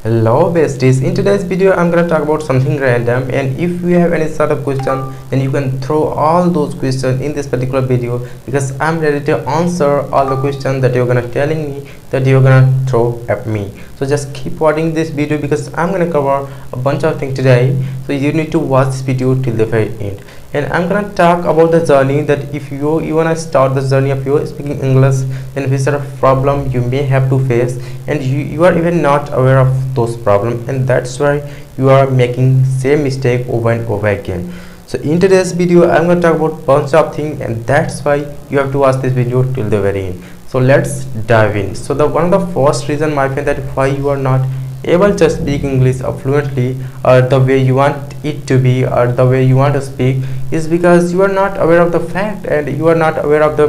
Hello besties, in today's video I'm gonna talk about something random, and if you have any sort of question then you can throw all those questions in this particular video because I'm ready to answer all the questions that you're gonna telling me that you're gonna throw at me. So just keep watching this video because I'm gonna cover a bunch of things today, so you need to watch this video till the very end. And I'm gonna talk about the journey that if you wanna start the journey of you speaking English, then which sort of problem you may have to face, and you are even not aware of those problems, and that's why you are making same mistake over and over again. So in today's video I'm gonna talk about bunch of things, and that's why you have to watch this video till the very end. So let's dive in. So the one of the first reason, my friend, that why you are not able to speak English fluently or the way you want it to be or the way you want to speak is because you are not aware of the fact, and you are not aware of the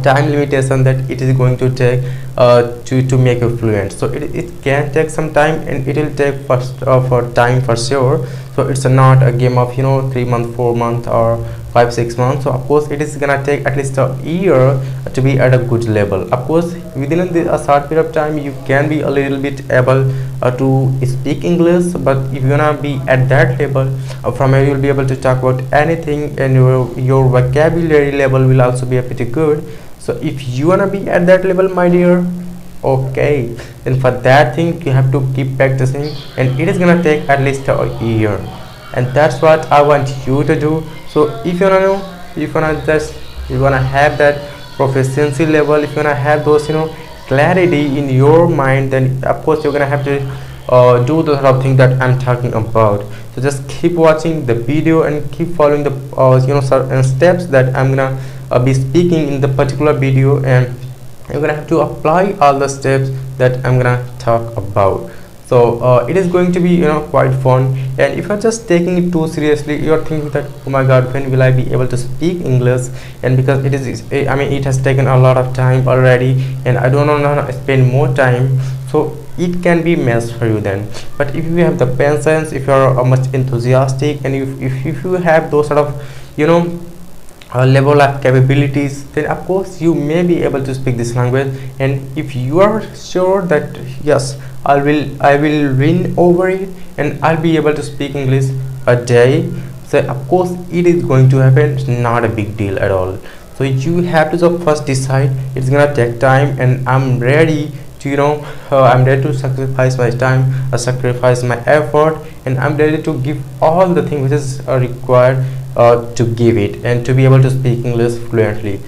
time limitation that it is going to take to make you fluent. So it can take some time, and it will take for time for sure. So it's not a game of 3 months, 4 months, or 5-6 months. So of course it is gonna take at least a year to be at a good level. Of course within a short period of time you can be a little bit able to speak English, but if you're gonna be at that level, from here you'll be able to talk about anything, and your vocabulary level will also be pretty good. So if you wanna be at that level, my dear, okay, then for that thing you have to keep practicing, and it is gonna take at least a year, and that's what I want you to do. So if you wanna know, if you wanna have that proficiency level, if you wanna have those clarity in your mind, then of course you're gonna have to do the sort of thing that I'm talking about. So just keep watching the video and keep following the certain steps that I'm gonna be speaking in the particular video, and you're gonna have to apply all the steps that I'm gonna talk about. So it is going to be quite fun, and if you're just taking it too seriously, you're thinking that, oh my god, when will I be able to speak English? And because it has taken a lot of time already, and I don't know how to spend more time, so it can be mess for you then. But if you have the patience, if you're much enthusiastic, and if you have those sort of level of capabilities, then of course you may be able to speak this language. And if you are sure that yes, I will win over it and I'll be able to speak English a day, so of course it is going to happen. It's not a big deal at all. So you have to first decide it's gonna take time, and I'm ready to I'm ready to sacrifice my time, sacrifice my effort, and I'm ready to give all the things which is required to give it and to be able to speak English fluently.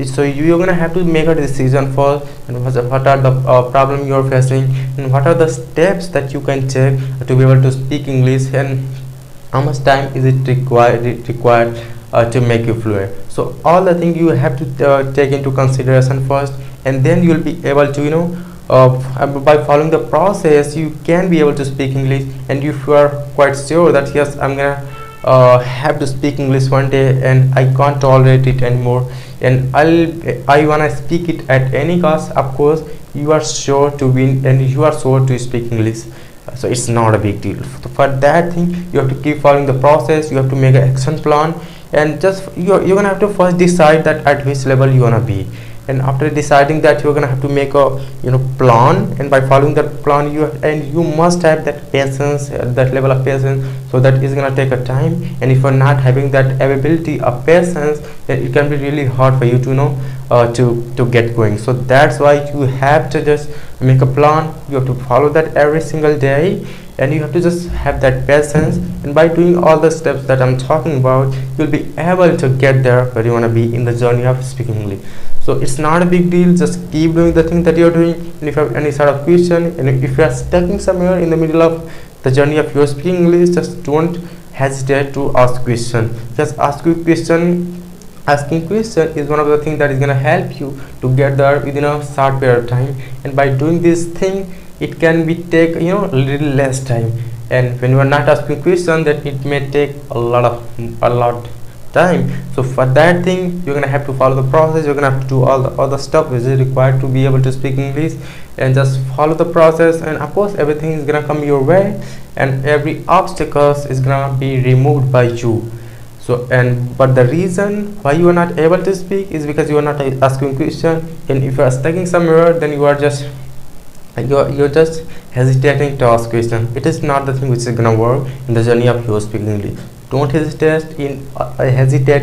So you're gonna have to make a decision first, and what are the problem you're facing, and what are the steps that you can take to be able to speak English, and how much time is it required to make you fluent. So all the things you have to take into consideration first, and then you'll be able to by following the process you can be able to speak English. And if you are quite sure that yes, I'm gonna have to speak English one day and I can't tolerate it anymore, and I wanna speak it at any cost, of course you are sure to win and you are sure to speak English. So it's not a big deal. So for that thing you have to keep following the process, you have to make an action plan, and just you're gonna have to first decide that at which level you wanna be. And after deciding that, you're gonna have to make a plan, and by following that plan you must have that patience, that level of patience, so that is gonna take a time. And if you're not having that ability of patience, then it can be really hard for you to get going. So that's why you have to just make a plan, you have to follow that every single day, and you have to just have that patience. And by doing all the steps that I'm talking about, you'll be able to get there where you want to be in the journey of speaking English. So it's not a big deal, just keep doing the thing that you're doing. And if you have any sort of question, and if you are stuck somewhere in the middle of the journey of your speaking English, just don't hesitate to ask question. Just ask you question. Asking question is one of the things that is going to help you to get there within a short period of time. And by doing this thing, it can be take a little less time. And when you are not asking question, then it may take a lot time. So for that thing you're gonna have to follow the process, you're gonna have to do all the other stuff which is required to be able to speak English, and just follow the process, and of course everything is gonna come your way, and every obstacles is gonna be removed by you. So but the reason why you are not able to speak is because you are not asking question. And if you are stuck somewhere, then you are just you're just hesitating to ask question. It is not the thing which is gonna work in the journey of your speaking English. Don't hesitate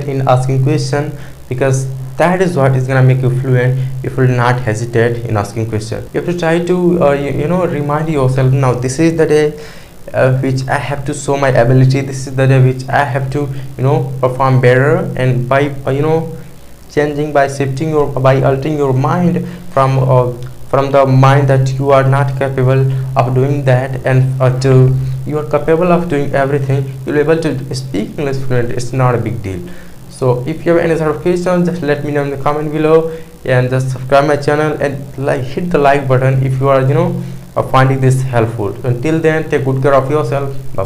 in asking question, because that is what is gonna make you fluent. If you will not hesitate in asking question, you have to try to remind yourself, now this is the day which I have to show my ability. This is the day which I have to perform better. And by changing, by shifting your, by altering your mind from the mind that you are not capable of doing that, and to you are capable of doing everything, you'll be able to speak English fluent. It's not a big deal. So if you have any sort of questions, just let me know in the comment below, and just subscribe my channel and hit the like button if you are finding this helpful. Until then, take good care of yourself. Bye bye.